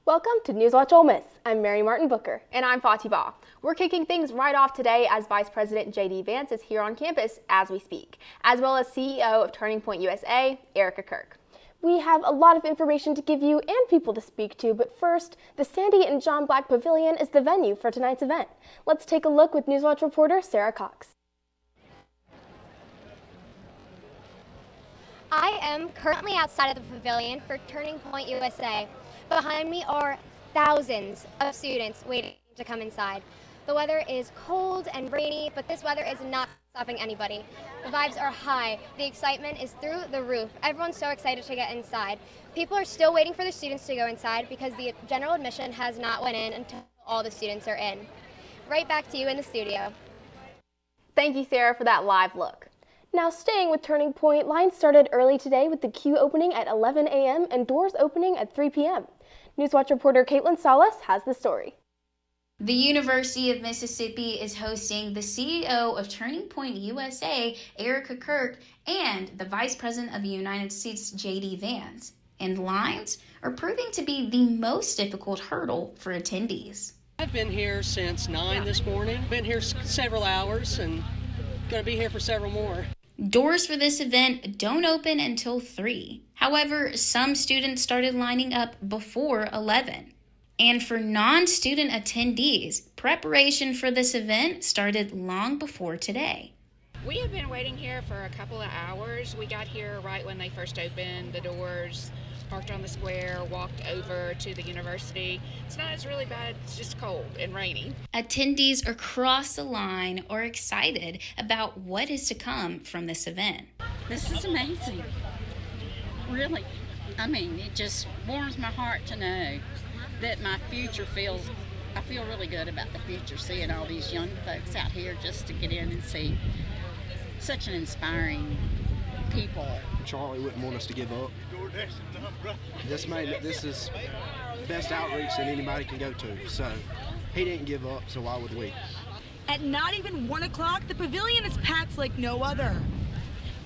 Welcome to NewsWatch Ole. I'm Mary Martin Booker. And I'm Fatih. We're kicking things right off today as Vice President J.D. Vance is here on campus as we speak, as well as CEO of Turning Point USA, Erica Kirk. We have a lot of information to give you and people to speak to, but first, the Sandy and John Black Pavilion is the venue for tonight's event. Let's take a look with NewsWatch reporter Sarah Cox. I am currently outside of the pavilion for Turning Point USA. Behind me are thousands of students waiting to come inside. The weather is cold and rainy, but this weather is not stopping anybody. The vibes are high. The excitement is through the roof. Everyone's so excited to get inside. People are still waiting for the students to go inside because the general admission has not went in until all the students are in. Right back to you in the studio. Thank you, Sarah, for that live look. Now staying with Turning Point, lines started early today with the queue opening at 11 a.m. and doors opening at 3 p.m. NewsWatch reporter Caitlin Salas has the story. The University of Mississippi is hosting the CEO of Turning Point USA, Erica Kirk, and the Vice President of the United States, J.D. Vance. And lines are proving to be the most difficult hurdle for attendees. I've been here since 9 this morning. Been here several hours and going to be here for several more. Doors for this event don't open until 3. However, some students started lining up before 11. And for non-student attendees, preparation for this event started long before today. We have been waiting here for a couple of hours. We got here right when they first opened the doors, parked on the square, walked over to the university. It's really bad, it's just cold and rainy. Attendees across the line are excited about what is to come from this event. This is amazing. Really. I mean, it just warms my heart to know that my future I feel really good about the future, seeing all these young folks out here just to get in and see such an inspiring people. Charlie wouldn't want us to give up. This is the best outreach that anybody can go to, so he didn't give up, so why would we? At not even 1 o'clock, the pavilion is packed like no other.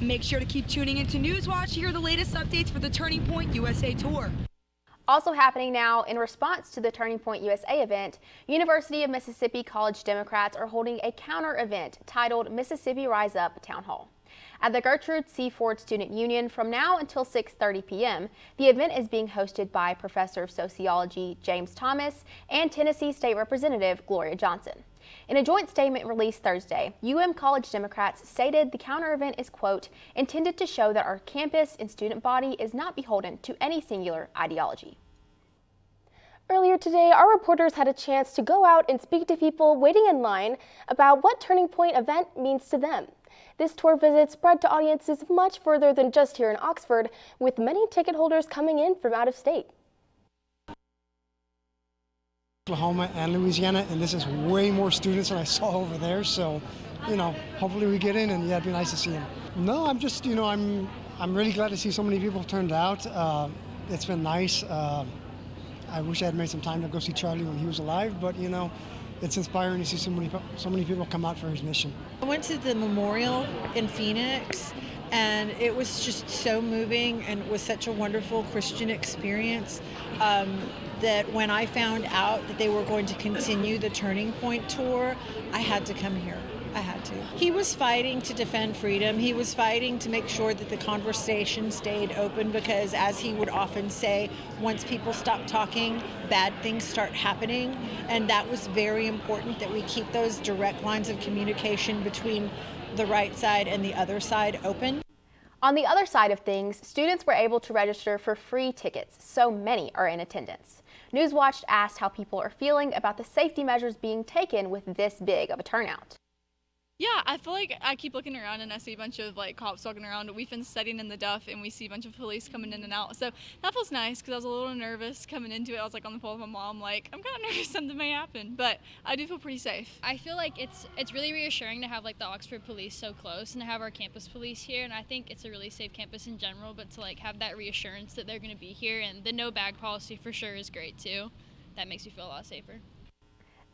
Make sure to keep tuning into NewsWatch to hear the latest updates for the Turning Point USA Tour. Also happening now, in response to the Turning Point USA event, University of Mississippi College Democrats are holding a counter event titled Mississippi Rise Up Town Hall. At the Gertrude C. Ford Student Union from now until 6:30 p.m., the event is being hosted by Professor of Sociology James Thomas and Tennessee State Representative Gloria Johnson. In a joint statement released Thursday, UM College Democrats stated the counter event is, quote, intended to show that our campus and student body is not beholden to any singular ideology. Earlier today, our reporters had a chance to go out and speak to people waiting in line about what Turning Point event means to them. This tour visit spread to audiences much further than just here in Oxford, with many ticket holders coming in from out of state. Oklahoma and Louisiana, and this is way more students than I saw over there, so, hopefully we get in, and yeah, it'd be nice to see them. No, I'm just, I'm really glad to see so many people turned out. It's been nice. I wish I had made some time to go see Charlie when he was alive, but, it's inspiring to see so many people come out for his mission. I went to the memorial in Phoenix, and it was just so moving, and it was such a wonderful Christian experience that when I found out that they were going to continue the Turning Point tour, I had to come here. I had to. He was fighting to defend freedom. He was fighting to make sure that the conversation stayed open because, as he would often say, once people stop talking, bad things start happening. And that was very important that we keep those direct lines of communication between the right side and the other side open. On the other side of things, students were able to register for free tickets. So many are in attendance. NewsWatch asked how people are feeling about the safety measures being taken with this big of a turnout. Yeah, I feel like I keep looking around and I see a bunch of cops walking around. We've been studying in the Duff and we see a bunch of police coming in and out. So that feels nice because I was a little nervous coming into it. I was on the phone with my mom, I'm kind of nervous something may happen, but I do feel pretty safe. I feel like it's really reassuring to have the Oxford police so close and to have our campus police here, and I think it's a really safe campus in general, but to have that reassurance that they're going to be here, and the no bag policy for sure is great too. That makes me feel a lot safer.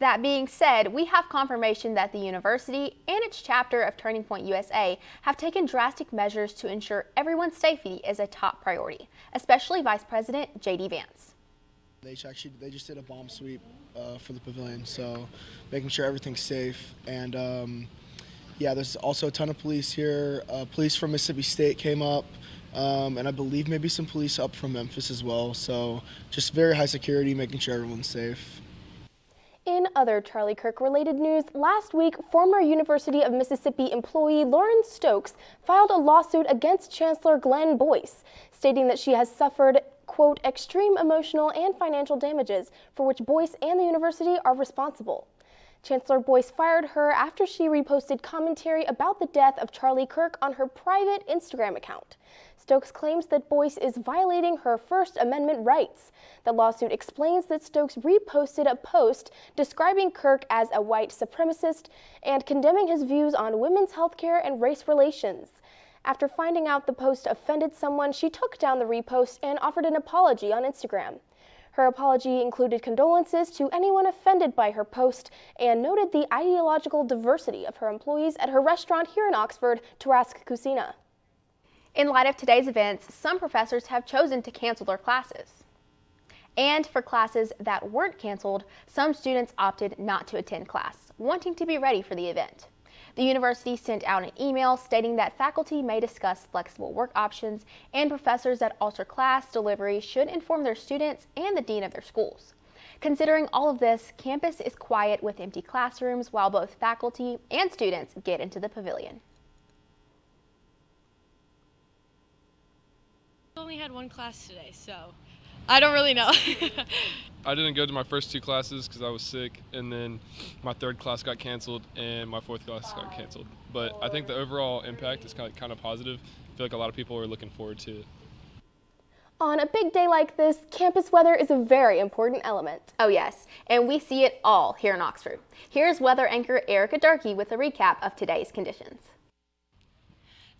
That being said, we have confirmation that the university and its chapter of Turning Point USA have taken drastic measures to ensure everyone's safety is a top priority, especially Vice President J.D. Vance. They just did a bomb sweep for the pavilion, so making sure everything's safe. And yeah, there's also a ton of police here. Police from Mississippi State came up, and I believe maybe some police up from Memphis as well. So just very high security, making sure everyone's safe. In other Charlie Kirk-related news, last week, former University of Mississippi employee Lauren Stokes filed a lawsuit against Chancellor Glenn Boyce, stating that she has suffered, quote, extreme emotional and financial damages for which Boyce and the university are responsible. Chancellor Boyce fired her after she reposted commentary about the death of Charlie Kirk on her private Instagram account. Stokes claims that Boyce is violating her First Amendment rights. The lawsuit explains that Stokes reposted a post describing Kirk as a white supremacist and condemning his views on women's health care and race relations. After finding out the post offended someone, she took down the repost and offered an apology on Instagram. Her apology included condolences to anyone offended by her post and noted the ideological diversity of her employees at her restaurant here in Oxford, Tarask Cucina. In light of today's events, some professors have chosen to cancel their classes. And for classes that weren't canceled, some students opted not to attend class, wanting to be ready for the event. The university sent out an email stating that faculty may discuss flexible work options and professors that alter class delivery should inform their students and the dean of their schools. Considering all of this, campus is quiet with empty classrooms while both faculty and students get into the pavilion. I only had one class today, so I don't really know. I didn't go to my first two classes because I was sick, and then my third class got canceled and my fourth class got canceled. But I think the overall impact is kind of positive. I feel like a lot of people are looking forward to it. On a big day like this, campus weather is a very important element. Oh yes, and we see it all here in Oxford. Here's weather anchor Erica Durkee with a recap of today's conditions.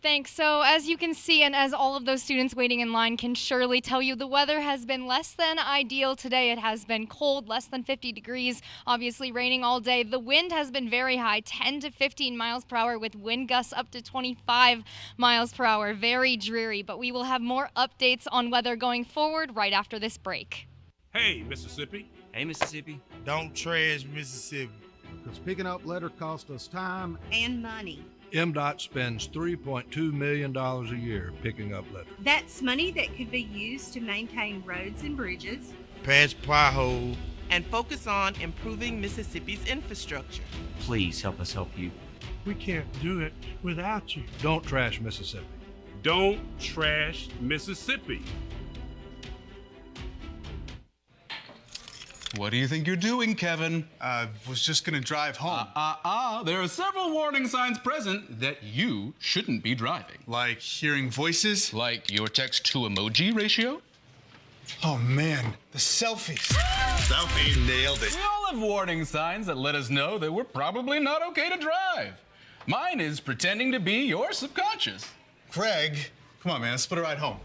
Thanks. So as you can see, and as all of those students waiting in line can surely tell you, the weather has been less than ideal today. It has been cold, less than 50 degrees, obviously raining all day. The wind has been very high, 10 to 15 miles per hour with wind gusts up to 25 miles per hour. Very dreary, but we will have more updates on weather going forward right after this break. Hey, Mississippi. Hey, Mississippi. Don't trash Mississippi. Because picking up litter costs us time and money. MDOT spends $3.2 million a year picking up litter. That's money that could be used to maintain roads and bridges, patch potholes, and focus on improving Mississippi's infrastructure. Please help us help you. We can't do it without you. Don't trash Mississippi. Don't trash Mississippi. What do you think you're doing, Kevin? I was just gonna drive home. There are several warning signs present that you shouldn't be driving. Like hearing voices? Like your text-to-emoji ratio? Oh man, the selfies. Selfie, nailed it. We all have warning signs that let us know that we're probably not okay to drive. Mine is pretending to be your subconscious. Craig, come on man, let's split a ride home.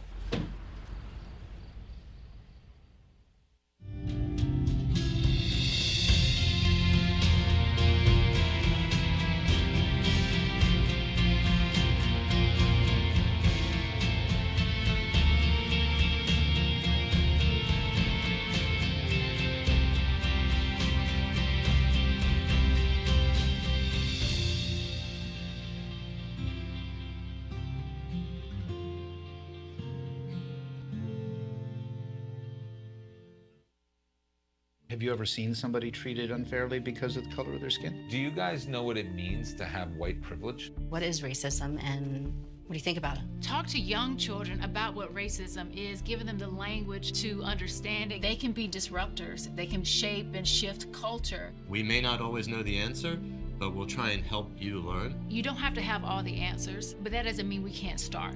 Have you ever seen somebody treated unfairly because of the color of their skin? Do you guys know what it means to have white privilege? What is racism and what do you think about it? Talk to young children about what racism is, giving them the language to understand it. They can be disruptors. They can shape and shift culture. We may not always know the answer, but we'll try and help you learn. You don't have to have all the answers, but that doesn't mean we can't start.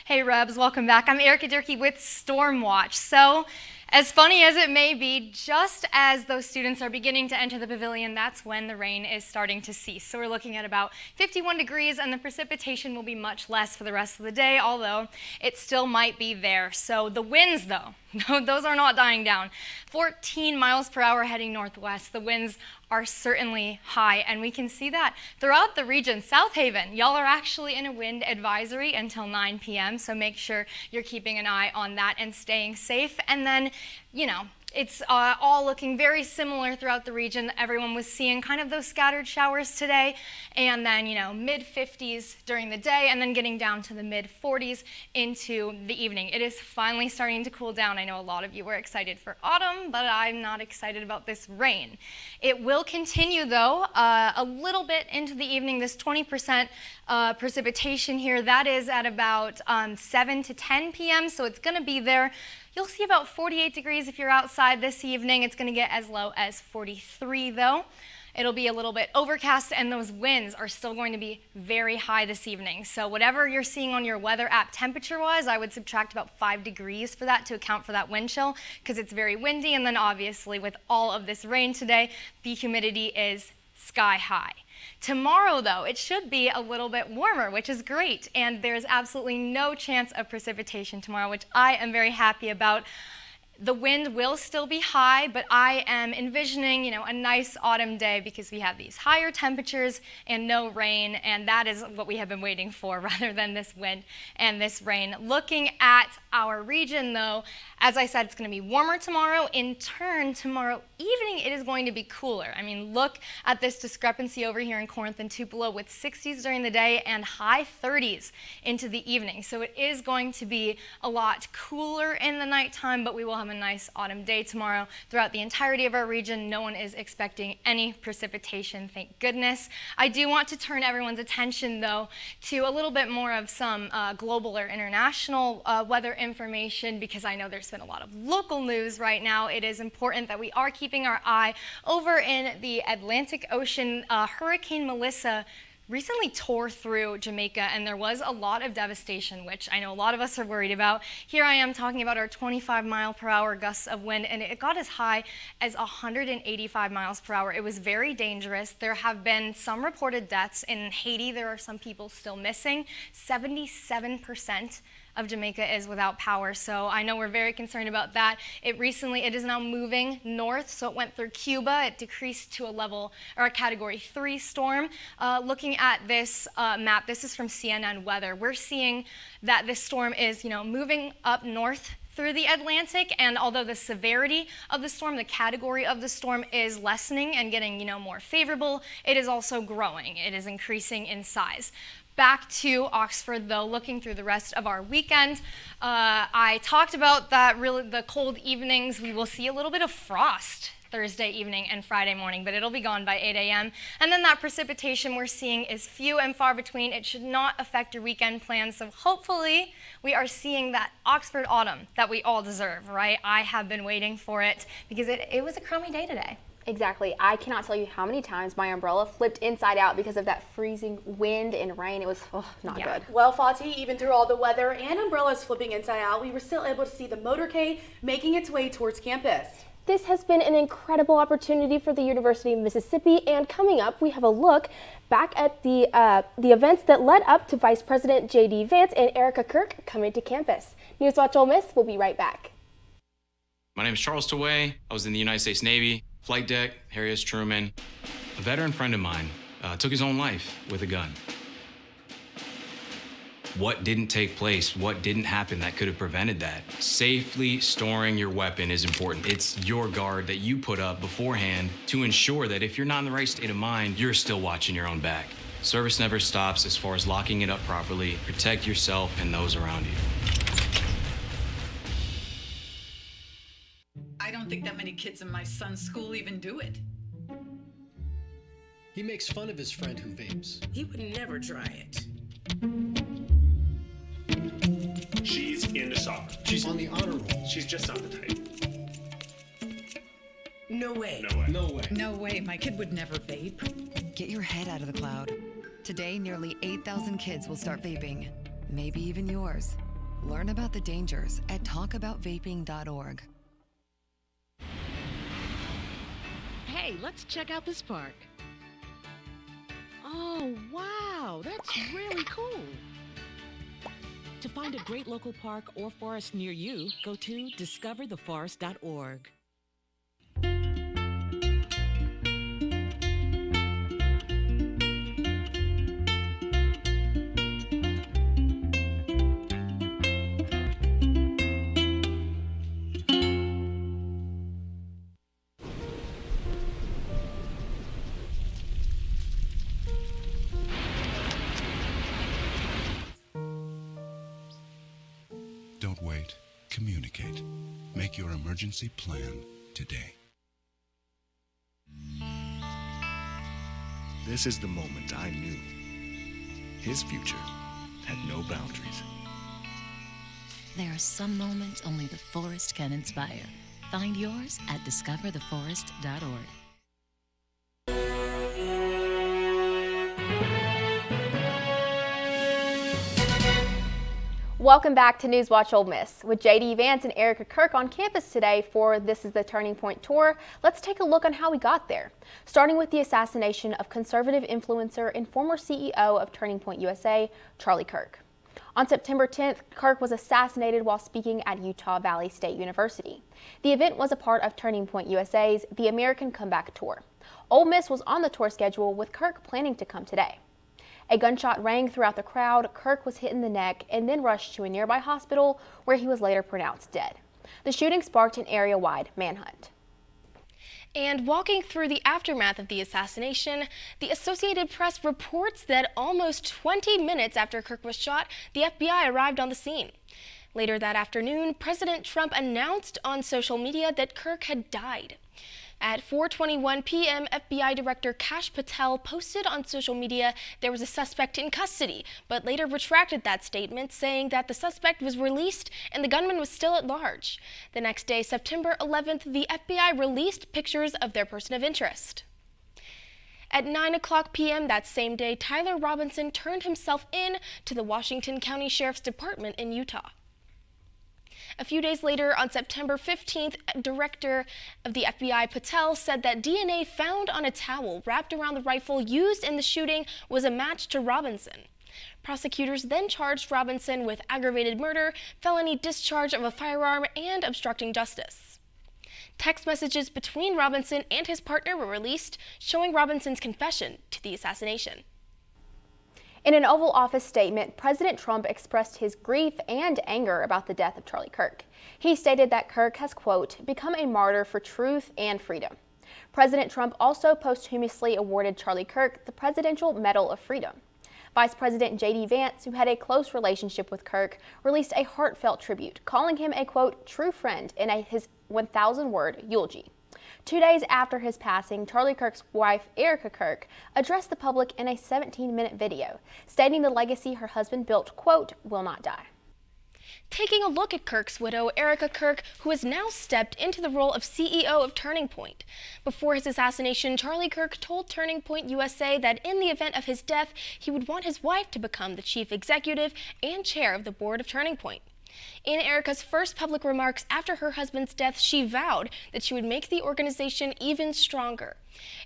Hey Rebs, welcome back. I'm Erica Durkee with Stormwatch. So, as funny as it may be, just as those students are beginning to enter the pavilion, that's when the rain is starting to cease. So we're looking at about 51 degrees and the precipitation will be much less for the rest of the day, although it still might be there. So the winds though, Those are not dying down. 14 miles per hour heading northwest. The winds are certainly high, and we can see that throughout the region. South Haven, y'all are actually in a wind advisory until 9 p.m., so make sure you're keeping an eye on that and staying safe. And then, it's all looking very similar throughout the region. Everyone was seeing kind of those scattered showers today, and then, mid-50s during the day, and then getting down to the mid-40s into the evening. It is finally starting to cool down. I know a lot of you were excited for autumn, but I'm not excited about this rain. It will continue, though, a little bit into the evening. This 20% precipitation here, that is at about 7 to 10 p.m., so it's going to be there. You'll see about 48 degrees if you're outside this evening. It's going to get as low as 43, though. It'll be a little bit overcast, and those winds are still going to be very high this evening. So whatever you're seeing on your weather app temperature-wise, I would subtract about 5 degrees for that to account for that wind chill, because it's very windy. And then obviously with all of this rain today, the humidity is sky high. Tomorrow, though, it should be a little bit warmer, which is great, and there's absolutely no chance of precipitation tomorrow, which I am very happy about. The wind will still be high, but I am envisioning, a nice autumn day because we have these higher temperatures and no rain, and that is what we have been waiting for rather than this wind and this rain. Looking at our region, though, as I said, it's going to be warmer tomorrow. In turn, tomorrow evening, it is going to be cooler. I mean, look at this discrepancy over here in Corinth and Tupelo with 60s during the day and high 30s into the evening. So it is going to be a lot cooler in the nighttime, but we will have a nice autumn day tomorrow throughout the entirety of our region. No one is expecting any precipitation, thank goodness. I do want to turn everyone's attention, though, to a little bit more of some global or international weather information, because I know there's been a lot of local news right now. It is important that we are keeping our eye over in the Atlantic Ocean. Hurricane Melissa recently tore through Jamaica, and there was a lot of devastation, which I know a lot of us are worried about. Here I am talking about our 25-mile-per-hour gusts of wind, and it got as high as 185 miles per hour. It was very dangerous. There have been some reported deaths. In Haiti, there are some people still missing. 77% of Jamaica is without power, so I know we're very concerned about that. It is now moving north, so it went through Cuba. It decreased to a Category 3 storm. Looking at this map, this is from CNN Weather. We're seeing that this storm is, moving up north through the Atlantic, and although the severity of the storm, the category of the storm is lessening and getting, more favorable, it is also growing. It is increasing in size. Back to Oxford, though, looking through the rest of our weekend. I talked about that, really the cold evenings. We will see a little bit of frost Thursday evening and Friday morning, but it'll be gone by 8 a.m. And then that precipitation we're seeing is few and far between. It should not affect your weekend plans, so hopefully we are seeing that Oxford autumn that we all deserve, right? I have been waiting for it because it was a crummy day today. Exactly. I cannot tell you how many times my umbrella flipped inside out because of that freezing wind and rain. It was not good. Well, Fati, even through all the weather and umbrellas flipping inside out, we were still able to see the motorcade making its way towards campus. This has been an incredible opportunity for the University of Mississippi, and coming up, we have a look back at the events that led up to Vice President J.D. Vance and Erica Kirk coming to campus. NewsWatch Ole Miss will be right back. My name is Charles Taway. I was in the United States Navy, flight deck, Harry S. Truman. A veteran friend of mine took his own life with a gun. What didn't take place? What didn't happen that could have prevented that? Safely storing your weapon is important. It's your guard that you put up beforehand to ensure that if you're not in the right state of mind, you're still watching your own back. Service never stops as far as locking it up properly. Protect yourself and those around you. I don't think that many kids in my son's school even do it. He makes fun of his friend who vapes. He would never try it. She's into soccer. She's on the honor roll. She's just not the type. No way. No way. No way. No way. My kid would never vape. Get your head out of the cloud. Today, nearly 8,000 kids will start vaping. Maybe even yours. Learn about the dangers at talkaboutvaping.org. Hey, let's check out this park. Oh, wow, that's really cool. To find a great local park or forest near you, go to discovertheforest.org. Don't wait. Communicate. Make your emergency plan today. This is the moment I knew. His future had no boundaries. There are some moments only the forest can inspire. Find yours at discovertheforest.org. Welcome back to NewsWatch Ole Miss. With JD Vance and Erica Kirk on campus today for This is the Turning Point tour, let's take a look on how we got there. Starting with the assassination of conservative influencer and former CEO of Turning Point USA, Charlie Kirk. On September 10th, Kirk was assassinated while speaking at Utah Valley State University. The event was a part of Turning Point USA's The American Comeback Tour. Ole Miss was on the tour schedule, with Kirk planning to come today. A gunshot rang throughout the crowd. Kirk was hit in the neck and then rushed to a nearby hospital where he was later pronounced dead. The shooting sparked an area-wide manhunt. And walking through the aftermath of the assassination, the Associated Press reports that almost 20 minutes after Kirk was shot, the FBI arrived on the scene. Later that afternoon, President Trump announced on social media that Kirk had died. At 4:21 p.m., FBI Director Kash Patel posted on social media there was a suspect in custody, but later retracted that statement, saying that the suspect was released and the gunman was still at large. The next day, September 11th, the FBI released pictures of their person of interest. At 9:00 p.m. that same day, Tyler Robinson turned himself in to the Washington County Sheriff's Department in Utah. A few days later, on September 15th, Director of the FBI Patel said that DNA found on a towel wrapped around the rifle used in the shooting was a match to Robinson. Prosecutors then charged Robinson with aggravated murder, felony discharge of a firearm, and obstructing justice. Text messages between Robinson and his partner were released, showing Robinson's confession to the assassination. In an Oval Office statement, President Trump expressed his grief and anger about the death of Charlie Kirk. He stated that Kirk has, quote, become a martyr for truth and freedom. President Trump also posthumously awarded Charlie Kirk the Presidential Medal of Freedom. Vice President JD Vance, who had a close relationship with Kirk, released a heartfelt tribute, calling him a, quote, true friend in his 1,000-word eulogy. 2 days after his passing, Charlie Kirk's wife, Erica Kirk, addressed the public in a 17-minute video, stating the legacy her husband built, quote, will not die. Taking a look at Kirk's widow, Erica Kirk, who has now stepped into the role of CEO of Turning Point. Before his assassination, Charlie Kirk told Turning Point USA that in the event of his death, he would want his wife to become the chief executive and chair of the board of Turning Point. In Erica's first public remarks after her husband's death, she vowed that she would make the organization even stronger.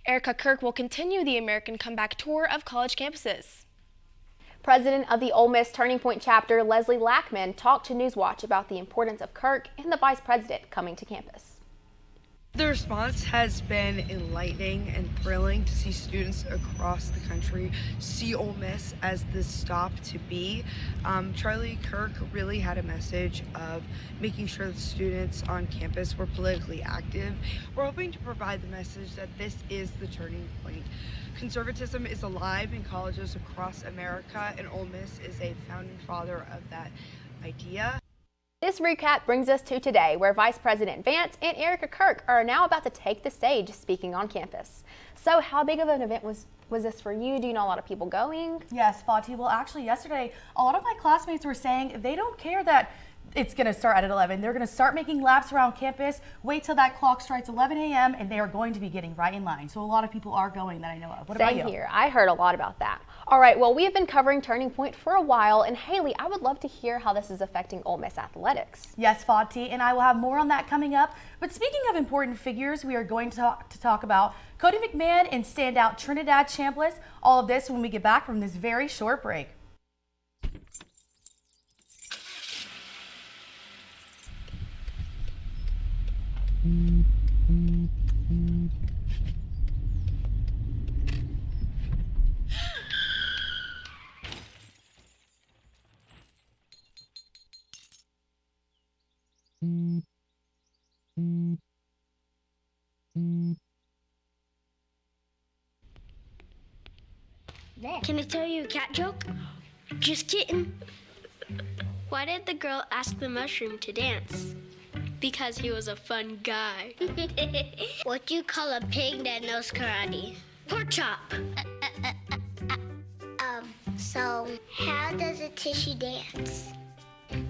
Erica Kirk will continue the American Comeback Tour of college campuses. President of the Ole Miss Turning Point chapter, Leslie Lackman, talked to NewsWatch about the importance of Kirk and the vice president coming to campus. The response has been enlightening and thrilling to see students across the country see Ole Miss as the stop to be. Charlie Kirk really had a message of making sure that students on campus were politically active. We're hoping to provide the message that this is the turning point. Conservatism is alive in colleges across America, and Ole Miss is a founding father of that idea. This recap brings us to today, where Vice President Vance and Erica Kirk are now about to take the stage speaking on campus. So how big of an event was this for you? Do you know a lot of people going? Yes, Fati. Well, actually, yesterday, a lot of my classmates were saying they don't care that it's going to start at 11. They're going to start making laps around campus, wait till that clock strikes 11 a.m., and they are going to be getting right in line. So a lot of people are going that I know of. What about you? Same here. I heard a lot about that. All right, well, we have been covering Turning Point for a while, and Haley, I would love to hear how this is affecting Ole Miss athletics. Yes, Fati, and I will have more on that coming up. But speaking of important figures, we are going to talk about Cody McMahon and standout Trinidad Chambliss. All of this when we get back from this very short break. Can I tell you a cat joke? Just kidding. Why did the girl ask the mushroom to dance? Because he was a fun guy. What do you call a pig that knows karate? Pork chop. So how does a tissue dance?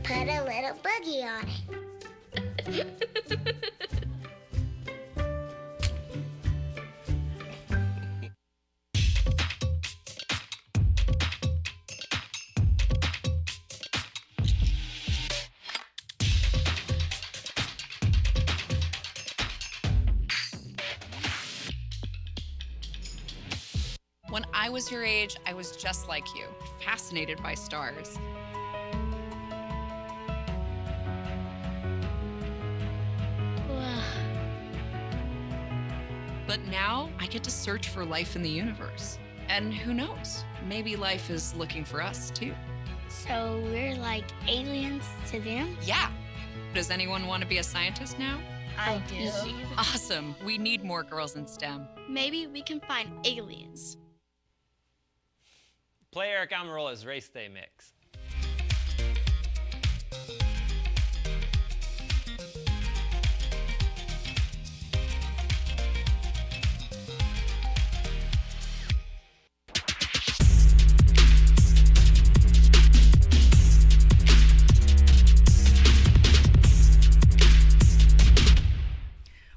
Put a little boogie on it. When I was your age, I was just like you, fascinated by stars. But now I get to search for life in the universe. And who knows, maybe life is looking for us too. So we're like aliens to them? Yeah. Does anyone want to be a scientist now? I do. Awesome. We need more girls in STEM. Maybe we can find aliens. Play Eric Amarola's Race Day Mix.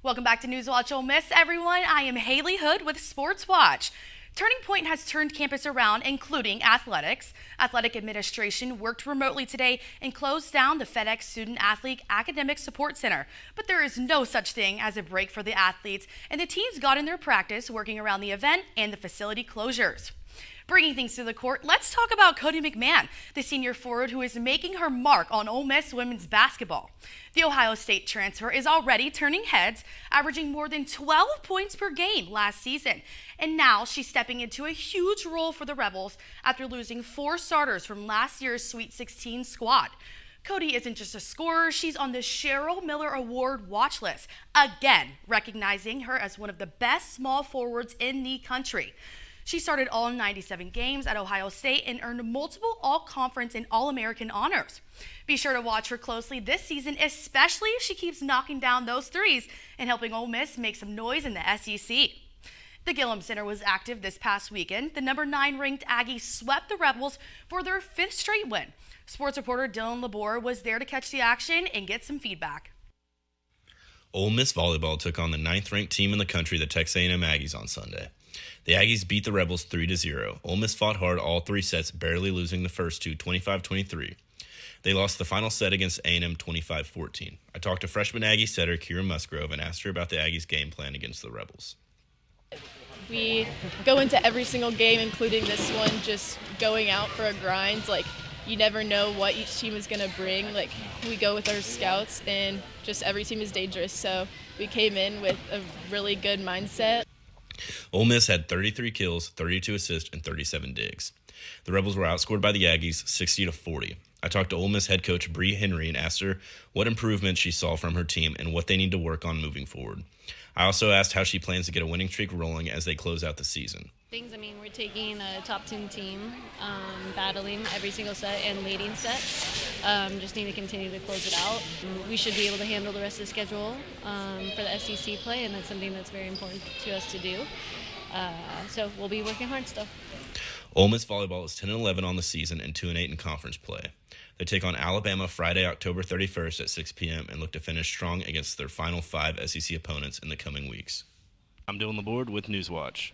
Welcome back to NewsWatch Ole Miss, everyone. I am Haley Hood with Sports Watch. Turning Point has turned campus around, including athletics. Athletic administration worked remotely today and closed down the FedEx Student Athlete Academic Support Center. But there is no such thing as a break for the athletes, and the teams got in their practice working around the event and the facility closures. Bringing things to the court, let's talk about Cody McMahon, the senior forward who is making her mark on Ole Miss women's basketball. The Ohio State transfer is already turning heads, averaging more than 12 points per game last season. And now she's stepping into a huge role for the Rebels after losing 4 starters from last year's Sweet 16 squad. Cody isn't just a scorer, she's on the Cheryl Miller Award watch list, again recognizing her as one of the best small forwards in the country. She started all 97 games at Ohio State and earned multiple All-Conference and All-American honors. Be sure to watch her closely this season, especially if she keeps knocking down those threes and helping Ole Miss make some noise in the SEC. The Gillum Center was active this past weekend. The number 9 ranked Aggies swept the Rebels for their 5th straight win. Sports reporter Dylan Labor was there to catch the action and get some feedback. Ole Miss volleyball took on the 9th ranked team in the country, the Texas A&M Aggies, on Sunday. The Aggies beat the Rebels 3-0. Ole Miss fought hard all 3 sets, barely losing the first 2, 25-23. They lost the final set against A&M 25-14. I talked to freshman Aggie setter Kira Musgrove and asked her about the Aggies' game plan against the Rebels. We go into every single game, including this one, just going out for a grind. Like, you never know what each team is going to bring. Like, we go with our scouts, and just every team is dangerous. So we came in with a really good mindset. Ole Miss had 33 kills, 32 assists, and 37 digs. The Rebels were outscored by the Aggies 60-40. I talked to Ole Miss head coach Bree Henry and asked her what improvements she saw from her team and what they need to work on moving forward. I also asked how she plans to get a winning streak rolling as they close out the season. We're taking a top 10 team, battling every single set and leading sets. Just need to continue to close it out. We should be able to handle the rest of the schedule for the SEC play, and that's something that's very important to us to do. So we'll be working hard still. Ole Miss volleyball is 10-11 on the season and 2-8 in conference play. They take on Alabama Friday, October 31st at 6 p.m. and look to finish strong against their final 5 SEC opponents in the coming weeks. I'm Dylan Laborde with NewsWatch.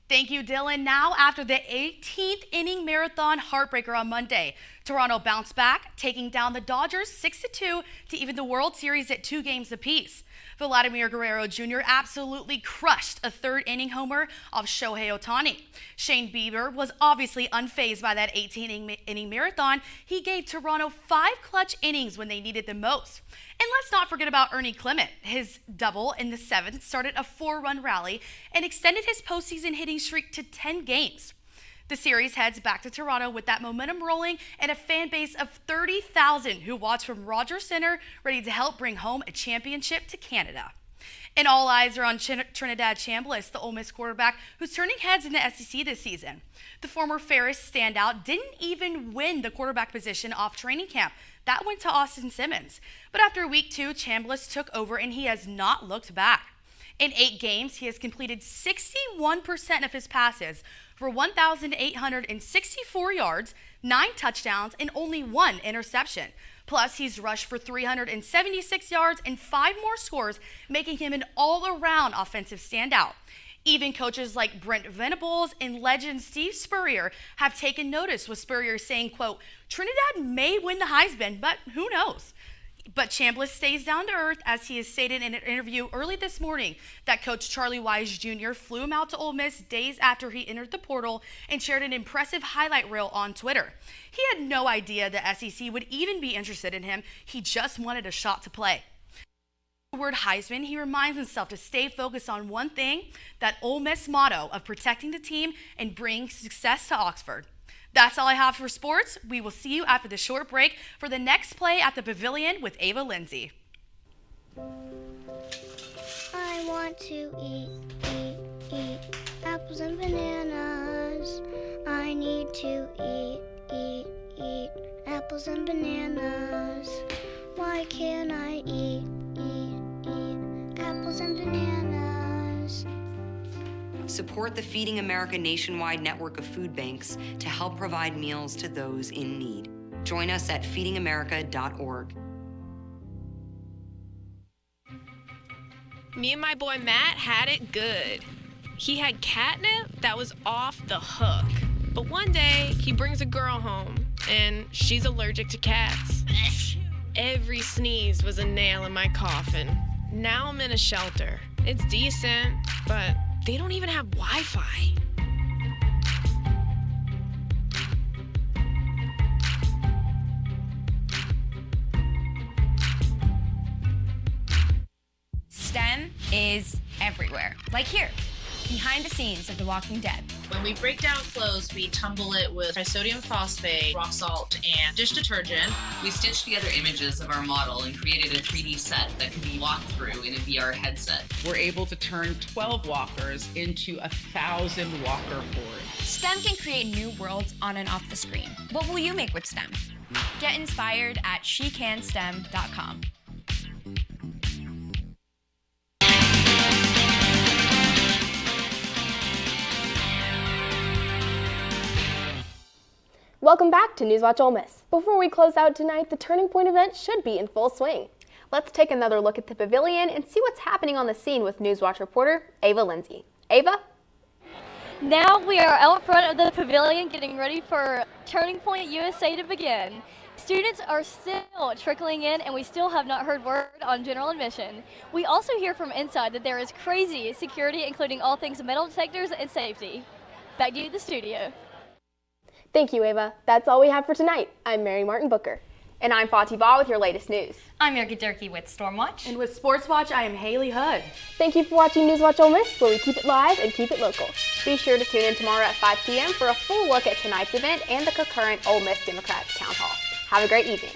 Thank you, Dylan. Now, after the 18th inning marathon heartbreaker on Monday, Toronto bounced back, taking down the Dodgers 6-2 to even the World Series at 2 games apiece. Vladimir Guerrero Jr. absolutely crushed a third-inning homer off Shohei Ohtani. Shane Bieber was obviously unfazed by that 18-inning marathon. He gave Toronto 5 clutch innings when they needed the most. And let's not forget about Ernie Clement. His double in the 7th started a 4-run rally and extended his postseason hitting streak to 10 games. The series heads back to Toronto with that momentum rolling and a fan base of 30,000 who watch from Rogers Center, ready to help bring home a championship to Canada. And all eyes are on Trinidad Chambliss, the Ole Miss quarterback who's turning heads in the SEC this season. The former Ferris standout didn't even win the quarterback position off training camp. That went to Austin Simmons. But after week 2, Chambliss took over and he has not looked back. In 8 games, he has completed 61% of his passes for 1,864 yards, 9 touchdowns, and only 1 interception. Plus, he's rushed for 376 yards and 5 more scores, making him an all-around offensive standout. Even coaches like Brent Venables and legend Steve Spurrier have taken notice, with Spurrier saying, quote, "Trinidad may win the Heisman, but who knows?" But Chambliss stays down to earth, as he has stated in an interview early this morning that Coach Charlie Wise Jr. flew him out to Ole Miss days after he entered the portal and shared an impressive highlight reel on Twitter. He had no idea the SEC would even be interested in him. He just wanted a shot to play. The word Heisman, he reminds himself to stay focused on one thing, that Ole Miss motto of protecting the team and bringing success to Oxford. That's all I have for sports. We will see you after the short break for the next play at the Pavilion with Ava Lindsay. I want to eat apples and bananas. I need to eat apples and bananas. Why can't I eat apples and bananas? Support the Feeding America nationwide network of food banks to help provide meals to those in need. Join us at feedingamerica.org. Me and my boy Matt had it good. He had catnip that was off the hook. But one day, he brings a girl home, and she's allergic to cats. Every sneeze was a nail in my coffin. Now I'm in a shelter. It's decent, but they don't even have Wi-Fi. STEM is everywhere. Like here, behind the scenes of The Walking Dead. When we break down clothes, we tumble it with trisodium phosphate, rock salt, and dish detergent. We stitched together images of our model and created a 3D set that can be walked through in a VR headset. We're able to turn 12 walkers into 1,000 walker hordes. STEM can create new worlds on and off the screen. What will you make with STEM? Get inspired at shecanstem.com. Welcome back to NewsWatch Ole Miss. Before we close out tonight, the Turning Point event should be in full swing. Let's take another look at the pavilion and see what's happening on the scene with NewsWatch reporter Ava Lindsay. Ava? Now we are out front of the pavilion getting ready for Turning Point USA to begin. Students are still trickling in and we still have not heard word on general admission. We also hear from inside that there is crazy security, including all things metal detectors and safety. Back to you, the studio. Thank you, Ava. That's all we have for tonight. I'm Mary Martin Booker. And I'm Fatih Baugh with your latest news. I'm Yerka Durkee with Stormwatch. And with Sports Watch, I am Haley Hood. Thank you for watching NewsWatch Ole Miss, where we keep it live and keep it local. Be sure to tune in tomorrow at 5 p.m. for a full look at tonight's event and the concurrent Ole Miss Democrats Town Hall. Have a great evening.